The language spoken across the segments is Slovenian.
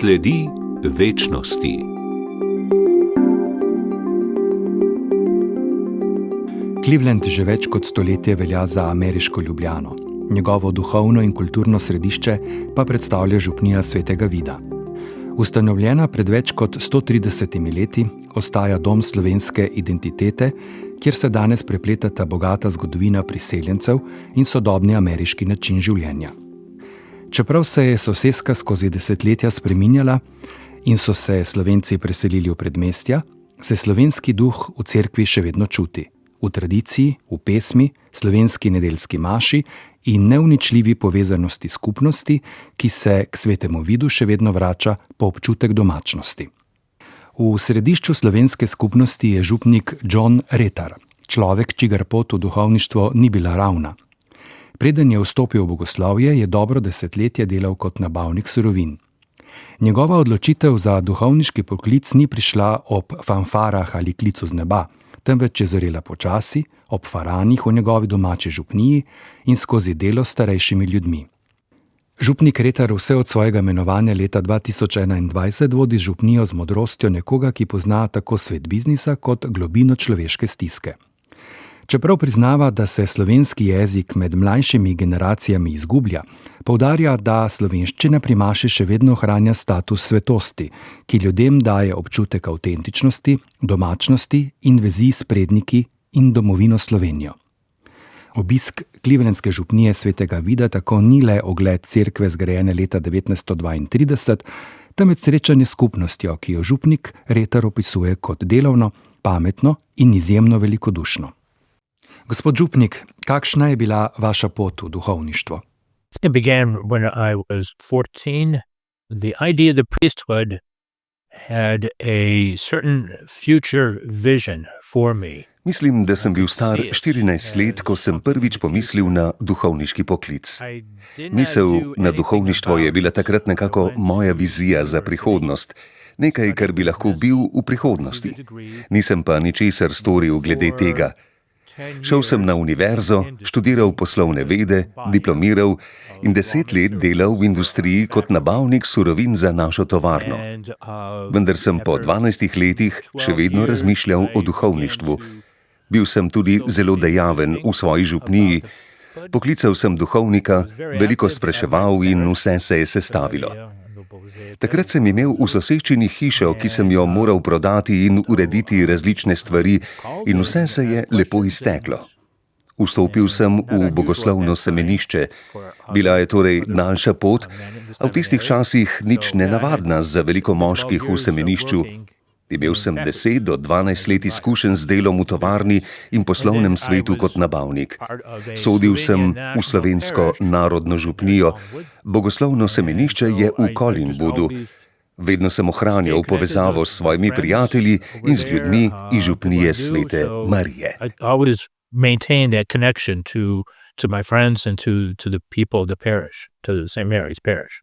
Sledi večnosti. Cleveland že več kot stoletje velja za ameriško Ljubljano. Njegovo duhovno in kulturno središče pa predstavlja župnija Svetega Vida. Ustanovljena pred več kot 130 leti, ostaja dom slovenske identitete, kjer se danes prepletata bogata zgodovina priseljencev in sodobni ameriški način življenja. Čeprav se je soseska skozi desetletja spreminjala in so se Slovenci preselili v predmestja, se slovenski duh v cerkvi še vedno čuti. V tradiciji, v pesmi, slovenski nedeljski maši in neuničljivi povezanosti skupnosti, ki se k Svetemu Vidu še vedno vrača po občutek domačnosti. V središču slovenske skupnosti je župnik John Retar, človek, čigar pot v duhovništvo ni bila ravna. Preden je vstopil v bogoslovje, je dobro desetletje delal kot nabavnik surovin. Njegova odločitev za duhovniški poklic ni prišla ob fanfarah ali klicu z neba, temveč je zorela počasi, ob faranih v njegovi domači župniji in skozi delo s starejšimi ljudmi. Župnik Retar vse od svojega imenovanja leta 2021 vodi župnijo z modrostjo nekoga, ki pozna tako svet biznisa kot globino človeške stiske. Čeprav priznava, da se slovenski jezik med mlajšimi generacijami izgublja, poudarja, da slovenščina pri maši še vedno ohranja status svetosti, ki ljudem daje občutek avtentičnosti, domačnosti in vezi s predniki in domovino Slovenijo. Obisk clevelandske župnije Svetega Vida tako ni le ogled cerkve zgrajene leta 1932, temveč srečanje s skupnostjo, ki jo župnik Retar opisuje kot delovno, pametno in izjemno velikodušno. Gospod župnik, kakšna je bila vaša pot v duhovništvo? It began when I was 14. The idea of the priesthood had a certain future vision for me. Mislim, da sem bil star 14 let, ko sem prvič pomislil na duhovniški poklic. Misel na duhovništvo je bila takrat nekako moja vizija za prihodnost, nekaj, kar bi lahko bil v prihodnosti. Nisem pa ničesar storil glede tega. Šel sem na univerzo, študiral poslovne vede, diplomiral in 10 let delal v industriji kot nabavnik surovin za našo tovarno. Vendar sem po 12 letih še vedno razmišljal o duhovništvu. Bil sem tudi zelo dejaven v svoji župniji. Poklical sem duhovnika, veliko spraševal in vse se je sestavilo. Takrat sem imel v soseščini hišo, ki sem jo moral prodati in urediti različne stvari, in vse se je lepo izteklo. Vstopil sem v bogoslovno semenišče. Bila je torej daljša pot, a v tistih časih nič nenavadna za veliko moških v semenišču. Imel sem 10 do 12 let izkušenj z delom v tovarni in poslovnem svetu kot nabavnik. Sodil sem v slovensko narodno župnijo. Bogoslovno semenišče je v Collingwoodu. Vedno sem ohranjal povezavo s svojimi prijatelji in z ljudmi iz župnije Svete Marije. Maintain that connection to my friends and to the people of the parish, to the St. Mary's parish.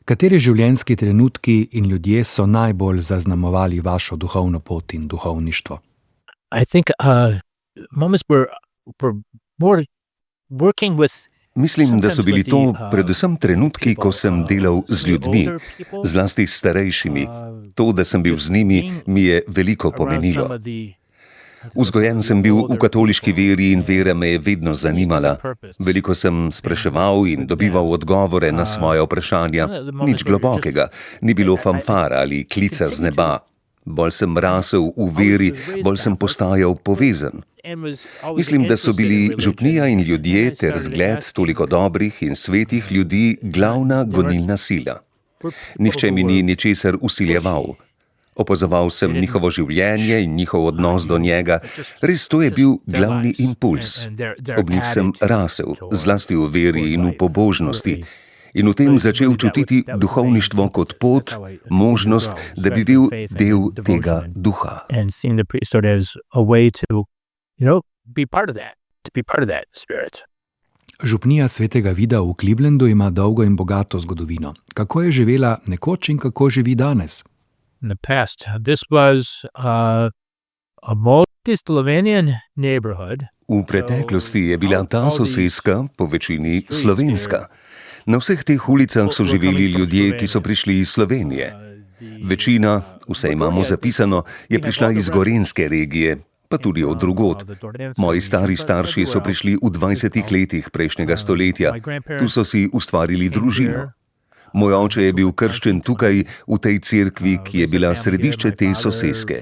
Kateri življenjski trenutki in ljudje so najbolj zaznamovali vašo duhovno pot in duhovništvo? I think moments were more working with. Mislim, da so bili to predvsem trenutki, ko sem delal z ljudmi, zlasti s starejšimi. To, da sem bil z njimi, mi je veliko pomenilo. Vzgojen sem bil v katoliški veri in vera me je vedno zanimala. Veliko sem spraševal in dobival odgovore na svoje vprašanja. Nič globokega, ni bilo fanfara ali klica z neba. Bolj sem rasel v veri, bolj sem postajal povezan. Mislim, da so bili župnija in ljudje ter zgled toliko dobrih in svetih ljudi glavna gonilna sila. Nihče mi ni ničesar vsiljeval. Opazoval sem njihovo življenje in njihov odnos do njega. Res to je bil glavni impuls. Ob njih sem rasel, zlasti v veri in v pobožnosti. In v tem začel čutiti duhovništvo kot pot, možnost, da bi bil del tega duha. Župnija Svetega Vida v Clevelandu ima dolgo in bogato zgodovino. Kako je živela nekoč in kako živi danes? In the past, this was a multi-Slovenian neighborhood. V preteklosti je bila ta soseska po večini slovenska. Na vseh teh ulicah so živeli ljudje, ki so prišli iz Slovenije. Večina, vse imamo zapisano, je prišla iz gorenjske regije, pa tudi od drugod. Moji stari starši so prišli v 20 letih prejšnjega stoletja. Tu so si ustvarili družino. Moj oče je bil krščen tukaj, v tej cerkvi, ki je bila središče te soseske.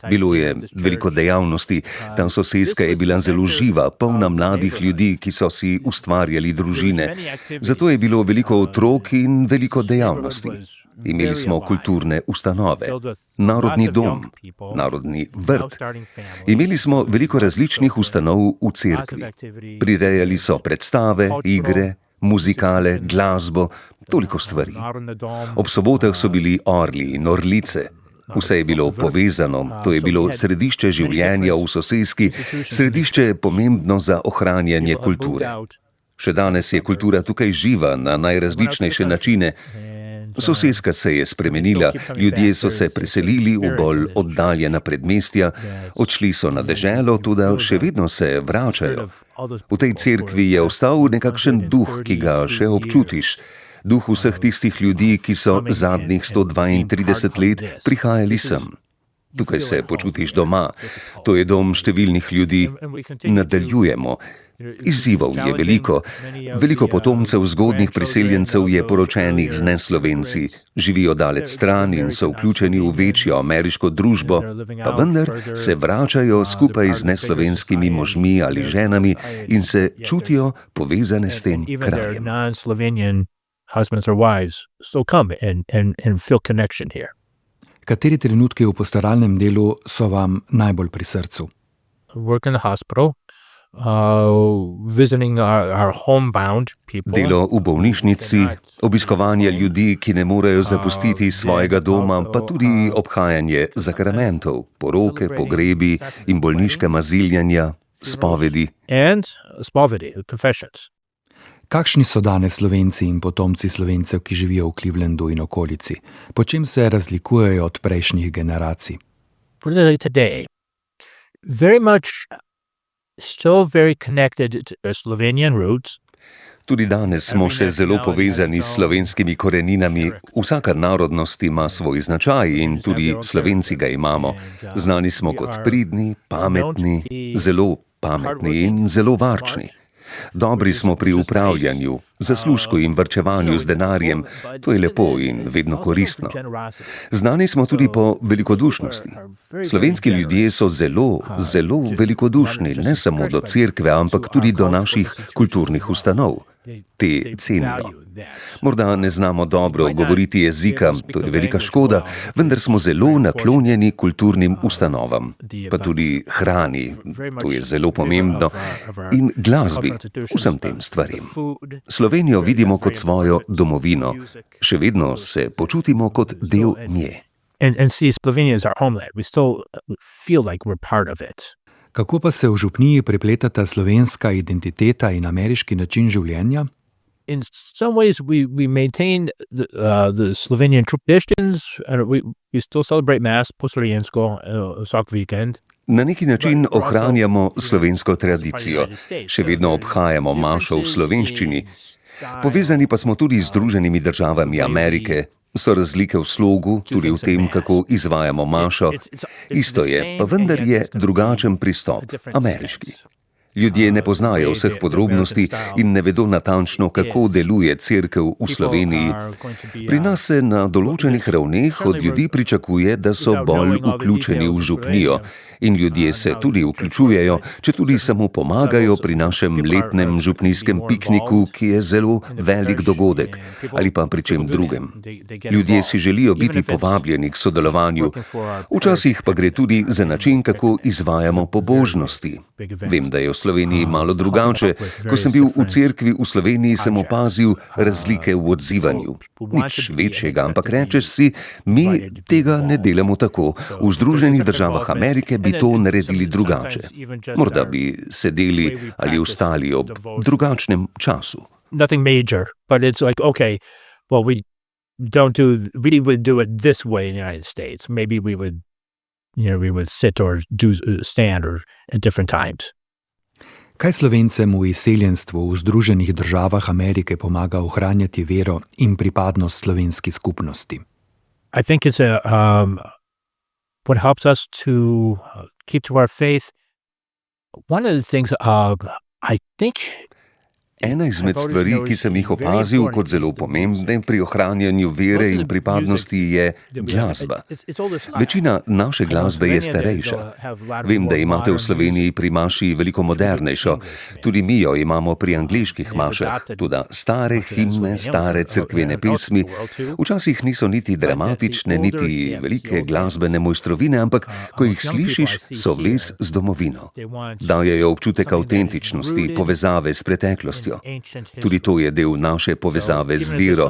Bilo je veliko dejavnosti, ta soseska je bila zelo živa, polna mladih ljudi, ki so si ustvarjali družine. Zato je bilo veliko otrok in veliko dejavnosti. Imeli smo kulturne ustanove, narodni dom, narodni vrt. Imeli smo veliko različnih ustanov v cerkvi. Prirejali so predstave, igre, muzikale, glasbo, toliko stvari. Ob sobotah so bili orli in orlice. Vse je bilo povezano, to je bilo središče življenja v soseski, središče pomembno za ohranjanje kulture. Še danes je kultura tukaj živa na najrazličnejše načine. Soseska se je spremenila, ljudje so se preselili v bolj oddaljena predmestja, odšli so na deželo, toda še vedno se vračajo. V tej cerkvi je ostal nekakšen duh, ki ga še občutiš. Duh vseh tistih ljudi, ki so zadnjih 132 let prihajali sem. Tukaj se počutiš doma. To je dom številnih ljudi. Nadaljujemo. Izzivov je veliko. Veliko potomcev zgodnjih priseljencev je poročenih z neslovenci, živijo daleč stran in so vključeni v večjo ameriško družbo, pa vendar se vračajo skupaj z neslovenskimi možmi ali ženami in se čutijo povezane s tem krajem. Kateri trenutki v pastoralnem delu so vam najbolj pri srcu? Delo v bolnišnici, obiskovanje ljudi, ki ne morejo zapustiti svojega doma, pa tudi obhajanje zakramentov, poroke, pogrebi in bolniška maziljanja, spovedi. Kakšni so danes Slovenci in potomci Slovencev, ki živijo v Clevelandu in okolici? Po čem se razlikujejo od prejšnjih generacij? Still very connected to their Slovenian roots. Tudi danes smo še zelo povezani s slovenskimi koreninami. Vsaka narodnost ima svoj značaj in tudi Slovenci ga imamo. Znani smo kot pridni, pametni, zelo pametni in zelo varčni. Dobri smo pri upravljanju, zaslužku in varčevanju z denarjem. To je lepo in vedno koristno. Znani smo tudi po velikodušnosti. Slovenski ljudje so zelo, zelo velikodušni, ne samo do cerkve, ampak tudi do naših kulturnih ustanov. Te cenijo. Morda ne znamo dobro govoriti jezika, to je velika škoda, vendar smo zelo naklonjeni kulturnim ustanovam, pa tudi hrani, to je zelo pomembno, in glasbi, vsem tem stvarim. Slovenijo vidimo kot svojo domovino, še vedno se počutimo kot del nje. Kako pa se v župniji prepletata slovenska identiteta in ameriški način življenja? In some ways we maintain the Slovenian traditions and we still celebrate mass po slovensko vsak vikend. Na neki način ohranjamo slovensko tradicijo. Še vedno obhajamo mašo v slovenščini. Povezani pa smo tudi z Združenimi državami Amerike. So razlike v slogu, tudi v tem, kako izvajamo mašo. Isto je, pa vendar je drugačen pristop, ameriški. Ljudje ne poznajo vseh podrobnosti in ne vedo natančno, kako deluje cerkev v Sloveniji. Pri nas se na določenih ravneh od ljudi pričakuje, da so bolj vključeni v župnijo. In ljudje se tudi vključujejo, če tudi samo pomagajo pri našem letnem župnijskem pikniku, ki je zelo velik dogodek, ali pa pri čem drugem. Ljudje si želijo biti povabljeni k sodelovanju. Včasih pa gre tudi za način, kako izvajamo pobožnosti. Vem, da je v Sloveniji malo drugače. Ko sem bil v cerkvi v Sloveniji, sem opazil razlike v odzivanju. Nič večjega, ampak rečeš si, mi tega ne delamo tako. V Združenih državah Amerike bi to naredili drugače. Morda bi sedeli ali ostali ob drugačnem času. Nothing major, but it's like, okay, well, we would do it this way in the United States. Maybe we would sit or stand or at different times. Kaj Slovencem v izseljenstvu v Združenih državah Amerike pomaga ohranjati vero in pripadnost slovenski skupnosti? I think it's what helps us to keep to our faith. One of the things I think Ena izmed stvari, ki sem jih opazil kot zelo pomembne pri ohranjanju vere in pripadnosti, je glasba. Večina naše glasbe je starejša. Vem, da imate v Sloveniji pri maši veliko modernejšo. Tudi mi jo imamo pri angleških mašah. Toda stare himne, stare cerkvene pesmi včasih niso niti dramatične, niti velike glasbene mojstrovine, ampak ko jih slišiš, so vez z domovino. Dajejo občutek avtentičnosti, povezave s preteklostjo. Tudi to je del naše povezave z vero.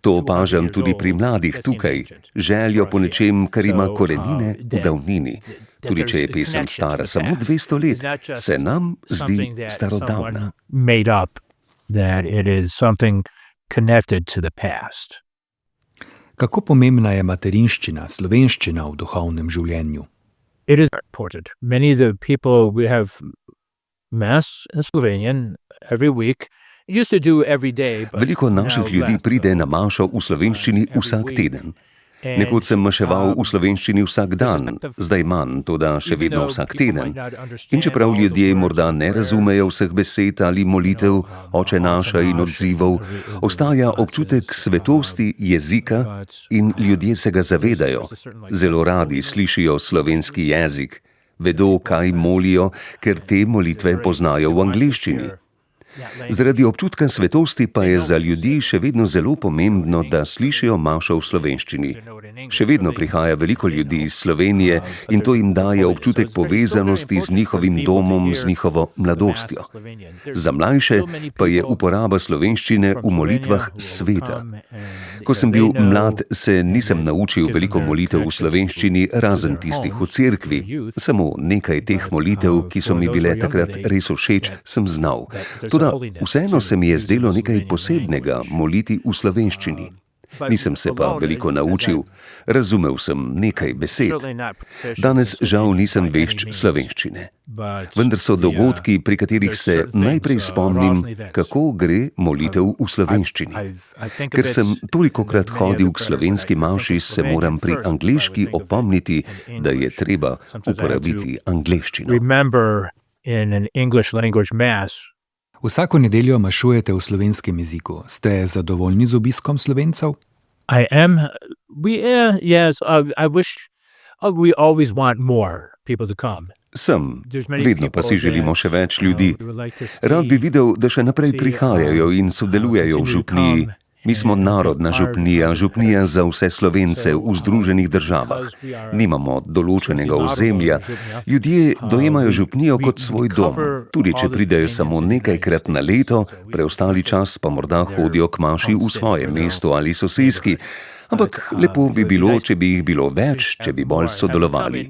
To opažam tudi pri mladih tukaj. Željo po nečem, kar ima korenine v davnini. Tudi če je pesem stara samo 200 let, se nam zdi starodavna. Kako pomembna je materinščina, slovenščina v duhovnem življenju? It is important. Many of the people we have Mass in Slovenian every week. Used to do every day, but veliko naših ljudi pride na mašo v slovenščini vsak teden. Nekoč sem maševal v slovenščini vsak dan, zdaj manj, toda še vedno vsak teden. In čeprav ljudje morda ne razumejo vseh besed ali molitev, Oče naša in odzivov, ostaja občutek svetosti jezika in ljudje se ga zavedajo. Zelo radi slišijo slovenski jezik. Vedo, kaj molijo, ker te molitve poznajo v angleščini. Zaradi občutka svetosti pa je za ljudi še vedno zelo pomembno, da slišijo mašo v slovenščini. Še vedno prihaja veliko ljudi iz Slovenije in to jim daje občutek povezanosti z njihovim domom, z njihovo mladostjo. Za mlajše pa je uporaba slovenščine v molitvah sveta. Ko sem bil mlad, se nisem naučil veliko molitev v slovenščini, razen tistih v cerkvi. Samo nekaj teh molitev, ki so mi bile takrat res všeč, sem znal. Toda vseeno se mi je zdelo nekaj posebnega moliti v slovenščini. Nisem se pa veliko naučil, razumel sem nekaj besed. Danes žal nisem vešč slovenščine. Vendar so dogodki, pri katerih se najprej spomnim, kako gre molitev v slovenščini. Ker sem tolikokrat hodil k slovenski maši, se moram pri angleški opomniti, da je treba uporabiti angleščino. Vsako nedeljo mašujete v slovenskem jeziku. Ste zadovoljni z obiskom Slovencev? I am. Yes. I wish we always want more people to come. Sem. Vedno pa si želimo še več ljudi. Rad bi videl, da še naprej prihajajo in sodelujejo v župniji. Mi smo narodna župnija, župnija za vse Slovence v Združenih državah. Nimamo določenega ozemlja. Ljudje dojemajo župnijo kot svoj dom. Tudi če pridejo samo nekajkrat na leto, preostali čas pa morda hodijo k maši v svojem mestu ali soseski. Ampak lepo bi bilo, če bi jih bilo več, če bi bolj sodelovali.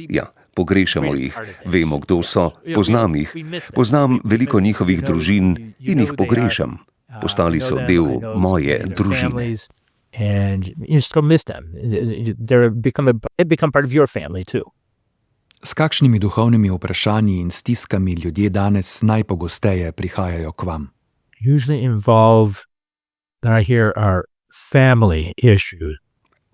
Ja, pogrešamo jih, vemo, kdo so, poznam jih. Poznam veliko njihovih družin in jih pogrešam. Postali so del moje družine. S kakšnimi duhovnimi vprašanji in stiskami ljudje danes najpogosteje prihajajo k vam?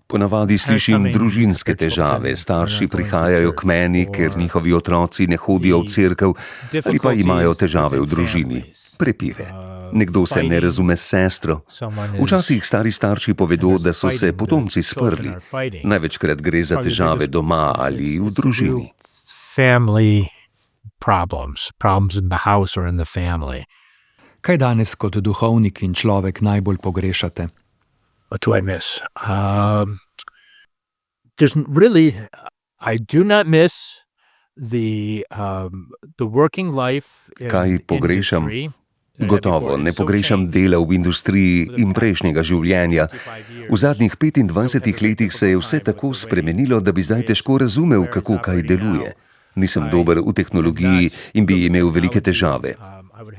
Ponavadi slišim družinske težave. Starši prihajajo k meni, ker njihovi otroci ne hodijo v cerkev ali pa imajo težave v družini. Prepire. Nekdo se ne razume s sestro. Včasih stari starši povedo, da so se potomci sprli. Največkrat gre za težave doma ali v družini. Kaj danes kot duhovnik in človek najbolj pogrešate? What do I miss? I do not miss the working life in Kaj pogrešam? Gotovo ne pogrešam dela v industriji in prejšnjega življenja. V zadnjih 25 letih se je vse tako spremenilo, da bi zdaj težko razumel, kako kaj deluje. Nisem dober v tehnologiji in bi imel velike težave.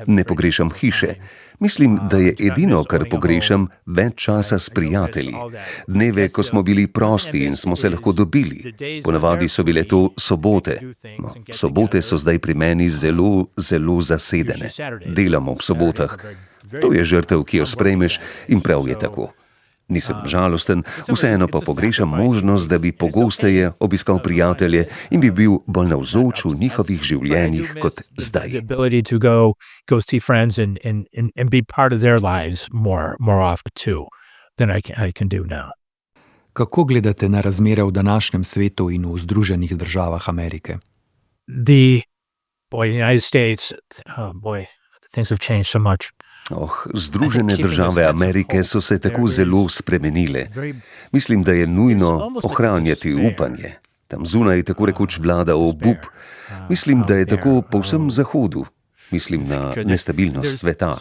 Ne pogrešam hiše. Mislim, da je edino, kar pogrešam, več časa s prijatelji. Dneve, ko smo bili prosti in smo se lahko dobili. Ponavadi so bile to sobote. No, sobote so zdaj pri meni zelo, zelo zasedene. Delam ob sobotah. To je žrtev, ki jo sprejmeš, in prav je tako. Nisem žalosten, vseeno pa pogrešam možnost, da bi pogosteje obiskal prijatelje in bi bil bolj navzoč v njihovih življenjih kot zdaj. Kako gledate na razmere v današnjem svetu in v Združenih državah Amerike? Združene države Amerike so se tako zelo spremenile. Mislim, da je nujno ohranjati upanje. Tam zunaj tako rekoč vlada obup. Mislim, da je tako po vsem Zahodu. Mislim na nestabilnost sveta.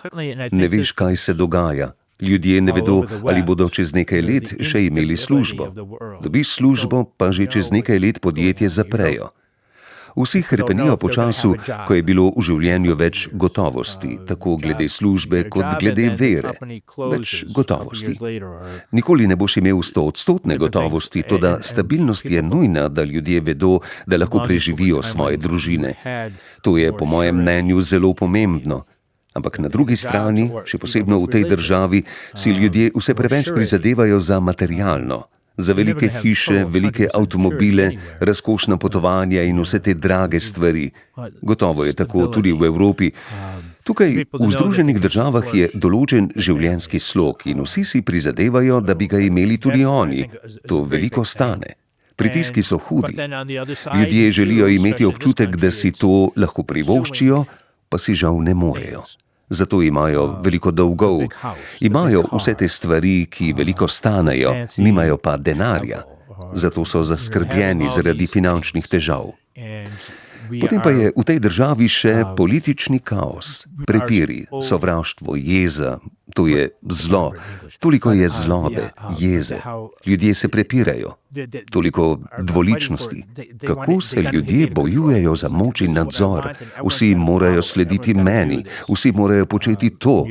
Ne veš, kaj se dogaja. Ljudje ne vedo, ali bodo čez nekaj let še imeli službo. Dobiš službo, pa že čez nekaj let podjetje zaprejo. Vsi hrepenijo po času, ko je bilo v življenju več gotovosti, tako glede službe kot glede vere. Več gotovosti. Nikoli ne boš imel 100% gotovosti, toda stabilnost je nujna, da ljudje vedo, da lahko preživijo svoje družine. To je po mojem mnenju zelo pomembno. Ampak na drugi strani, še posebno v tej državi, si ljudje vse preveč prizadevajo za materialno. Za velike hiše, velike avtomobile, razkošna potovanja in vse te drage stvari. Gotovo je tako tudi v Evropi. Tukaj v Združenih državah je določen življenjski slog in vsi si prizadevajo, da bi ga imeli tudi oni. To veliko stane. Pritiski so hudi. Ljudje želijo imeti občutek, da si to lahko privoščijo, pa si žal ne morejo. Zato imajo veliko dolgov, imajo vse te stvari, ki veliko stanejo, nimajo pa denarja. Zato so zaskrbljeni zaradi finančnih težav. Potem pa je v tej državi še politični kaos, prepiri, sovraštvo, jeza. To je zlo. Toliko je zlobe, jeze. Ljudje se prepirajo. Toliko dvoličnosti. Kako se ljudje bojujejo za moč in nadzor? Vsi morajo slediti meni, vsi morajo početi to.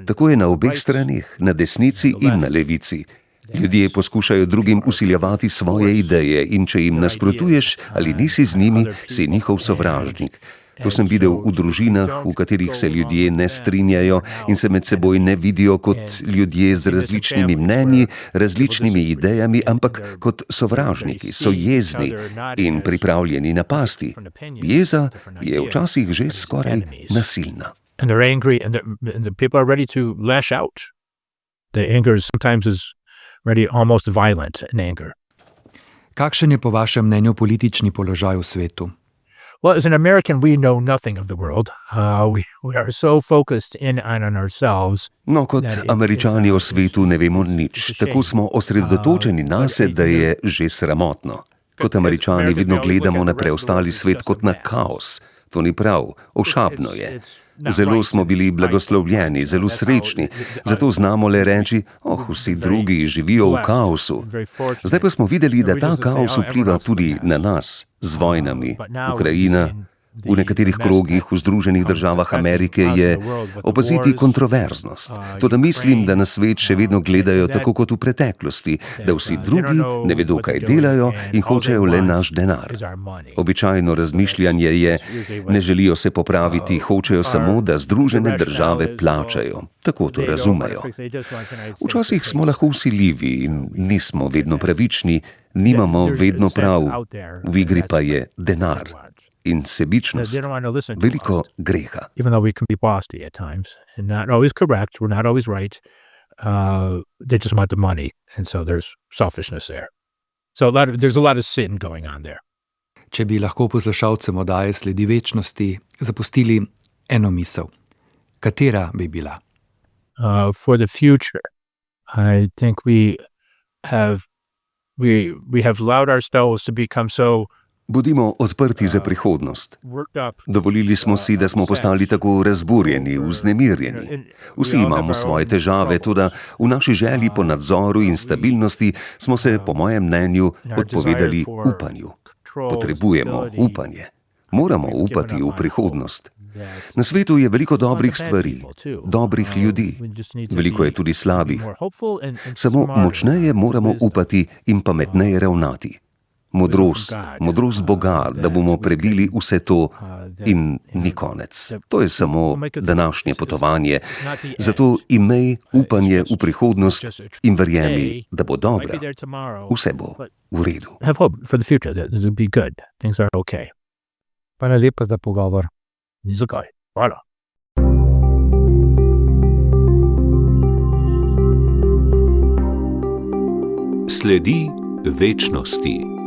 Tako je na obeh straneh, na desnici in na levici. Ljudje poskušajo drugim vsiljevati svoje ideje in če jim nasprotuješ ali nisi z njimi, si njihov sovražnik. To sem videl v družinah, v katerih se ljudje ne strinjajo in se med seboj ne vidijo kot ljudje z različnimi mnenji, različnimi idejami, ampak kot sovražniki, so jezni in pripravljeni napasti. Jeza je včasih že skoraj nasilna. Kakšen je po vašem mnenju politični položaj v svetu? Well, as an American, we know nothing of the world. We are so focused in on ourselves. No, kot Američani o svetu ne vemo nič. Tako smo osredotočeni nase, da je že sramotno. Kot Američani vedno gledamo na preostali svet kot na kaos. To ni prav, ošabno je. Zelo smo bili blagoslovljeni, zelo srečni, zato znamo le reči, vsi drugi živijo v kaosu. Zdaj pa smo videli, da ta kaos vpliva tudi na nas, z vojnami. Ukrajina, v nekaterih krogih v Združenih državah Amerike je opaziti kontroverznost. Toda mislim, da na svet še vedno gledajo tako kot v preteklosti, da vsi drugi ne vedo, kaj delajo in hočejo le naš denar. Običajno razmišljanje je, ne želijo se popraviti, hočejo samo, da Združene države plačajo. Tako to razumejo. Včasih smo lahko vsiljivi in nismo vedno pravični, nimamo vedno prav, v igri pa je denar. In sebičnost, veliko greha. Even though we can be bossy at times and not always correct, we're not always right, they just want the money, and so there's selfishness there. So there's a lot of sin going on there. Če bi lahko poslušalcem oddaje Sledi večnosti zapustili eno misel, katera bi bila? For the future, I think we have allowed ourselves to become so. Bodimo odprti za prihodnost. Dovolili smo si, da smo postali tako razburjeni, vznemirjeni. Vsi imamo svoje težave, toda v naši želji po nadzoru in stabilnosti smo se, po mojem mnenju, odpovedali upanju. Potrebujemo upanje. Moramo upati v prihodnost. Na svetu je veliko dobrih stvari, dobrih ljudi, veliko je tudi slabih. Samo močneje moramo upati in pametneje ravnati. Modrost Boga, da bomo prebili vse to in ni konec. To je samo današnje potovanje. Zato imej upanje v prihodnost in verjemi, da bo dobra. Vse bo v redu. Hvala lepa za pogovor. Zakaj? Hvala. Sledi večnosti.